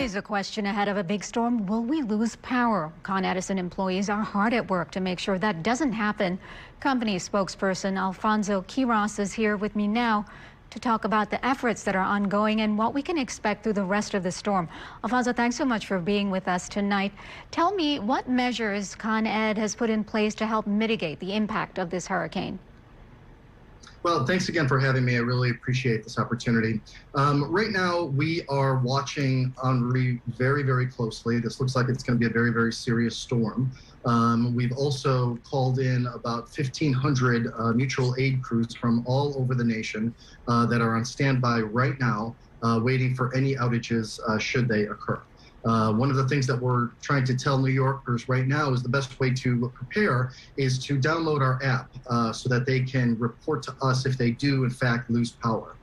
always a question ahead of a big storm. Will we lose power? Con Edison employees are hard at work to make sure that doesn't happen. Company spokesperson Alfonso Quiroz is here with me now to talk about the efforts that are ongoing and what we can expect through the rest of the storm. Alfonso, thanks so much for being with us tonight. Tell me what measures Con Ed has put in place to help mitigate the impact of this hurricane. Well, thanks again for having me. I really appreciate this opportunity. Right now, we are watching Henri very, very closely. This looks like it's going to be a very, very serious storm. We've also called in about 1,500 mutual aid crews from all over the nation that are on standby right now, waiting for any outages should they occur. One of the things that we're trying to tell New Yorkers right now is the best way to prepare is to download our app so that they can report to us if they do, in fact, lose power.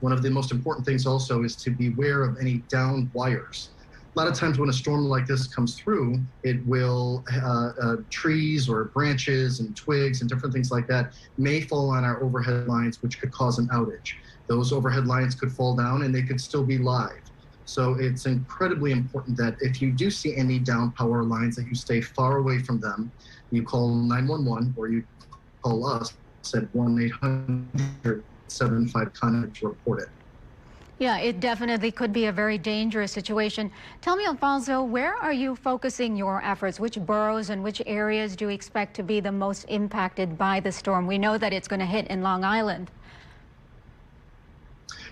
One of the most important things also is to beware of any downed wires. A lot of times when a storm like this comes through, it will, trees or branches and twigs and different things like that may fall on our overhead lines, which could cause an outage. Those overhead lines could fall down and they could still be live. So it's incredibly important that if you do see any down power lines, that you stay far away from them. You call 911 or you call us at 1-800-75-CON-ED to report it. Yeah, it definitely could be a very dangerous situation. Tell me, Alfonso, where are you focusing your efforts? Which boroughs and which areas do you expect to be the most impacted by the storm? We know that it's going to hit in Long Island.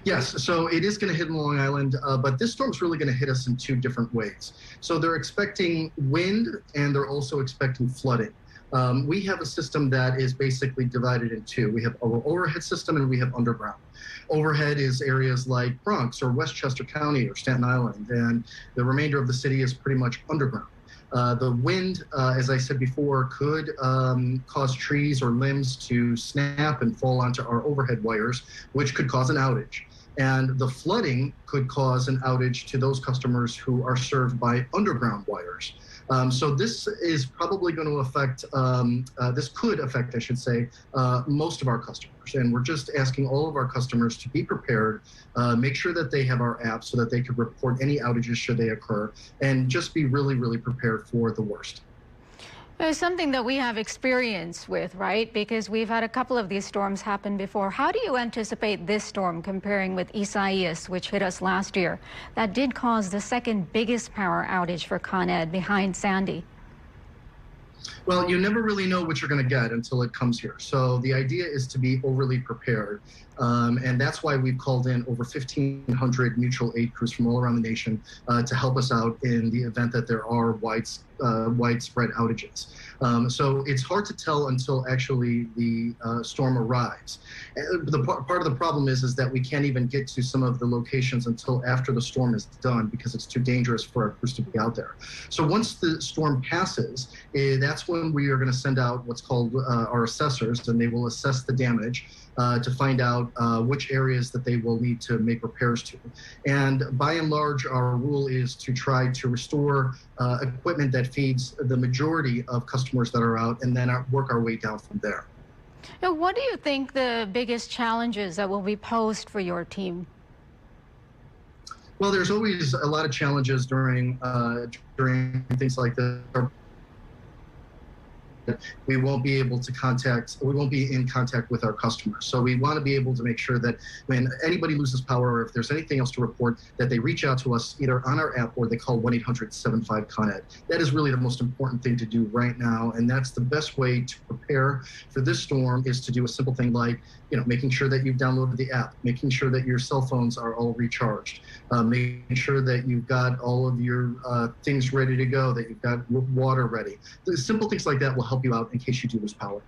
Yes, so it is going to hit in Long Island, but this storm's really going to hit us in two different ways. So they're expecting wind and they're also expecting flooding. We have a system that is basically divided in two. We have our overhead system and we have underground. Overhead is areas like Bronx or Westchester County or Staten Island, and the remainder of the city is pretty much underground. The wind, as I said before, could cause trees or limbs to snap and fall onto our overhead wires, which could cause an outage. And the flooding could cause an outage to those customers who are served by underground wires. So this is probably going to affect, this could affect, I should say, most of our customers. And we're just asking all of our customers to be prepared, make sure that they have our app so that they could report any outages should they occur, and just be really, really prepared for the worst. It's something that we have experience with, right? Because we've had a couple of these storms happen before. How do you anticipate this storm comparing with Isaias, which hit us last year? That did cause the second biggest power outage for Con Ed behind Sandy. Well, you never really know what you're going to get until it comes here. So the idea is to be overly prepared. And that's why we've called in over 1,500 mutual aid crews from all around the nation to help us out in the event that there are widespread outages. So it's hard to tell until actually the storm arrives. Part of the problem is that we can't even get to some of the locations until after the storm is done because it's too dangerous for our crews to be out there. So once the storm passes, that's when we are going to send out what's called our assessors, and they will assess the damage to find out which areas that they will need to make repairs to. And by and large, our rule is to try to restore equipment that feeds the majority of customers that are out, and then work our way down from there. Now, what do you think the biggest challenges that will be posed for your team? Well, there's always a lot of challenges during things like this. We won't be able to we won't be in contact with our customers. So we want to be able to make sure that when anybody loses power or if there's anything else to report, that they reach out to us either on our app or they call 1-800-75-CON-ED. That is really the most important thing to do right now. And that's the best way to prepare for this storm, is to do a simple thing like, making sure that you've downloaded the app, making sure that your cell phones are all recharged, making sure that you've got all of your things ready to go, that you've got water ready. The simple things like that will help you out in case you do lose power.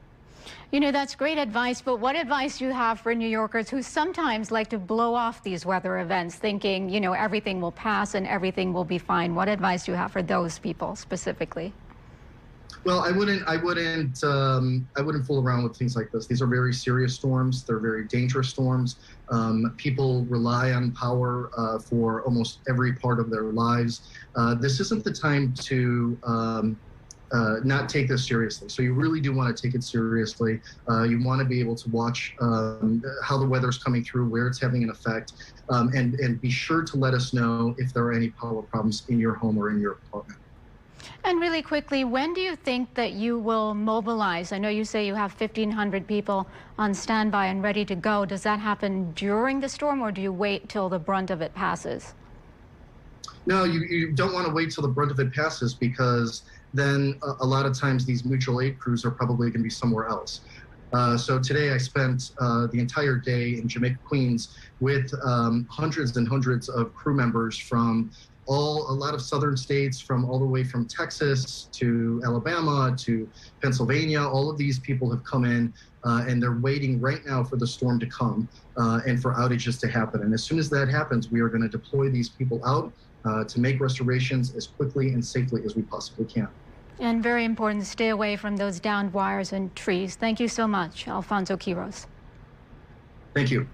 That's great advice, but what advice do you have for New Yorkers who sometimes like to blow off these weather events thinking, everything will pass and everything will be fine? What advice do you have for those people specifically? Well, I wouldn't fool around with things like this. These are very serious storms. They're very dangerous storms. People rely on power for almost every part of their lives. This isn't the time to not take this seriously. So you really do want to take it seriously. You want to be able to watch how the weather's coming through, where it's having an effect, and be sure to let us know if there are any power problems in your home or in your apartment. And really quickly, when do you think that you will mobilize? I know you say you have 1,500 people on standby and ready to go. Does that happen during the storm, or do you wait till the brunt of it passes? No, you don't want to wait till the brunt of it passes, because then a lot of times these mutual aid crews are probably going to be somewhere else. So today I spent the entire day in Jamaica, Queens with hundreds and hundreds of crew members from a lot of southern states, from all the way from Texas to Alabama to Pennsylvania. All of these people have come in and they're waiting right now for the storm to come and for outages to happen. And as soon as that happens, we are going to deploy these people out to make restorations as quickly and safely as we possibly can. And very important, stay away from those downed wires and trees. Thank you so much, Alfonso Quiroz. Thank you.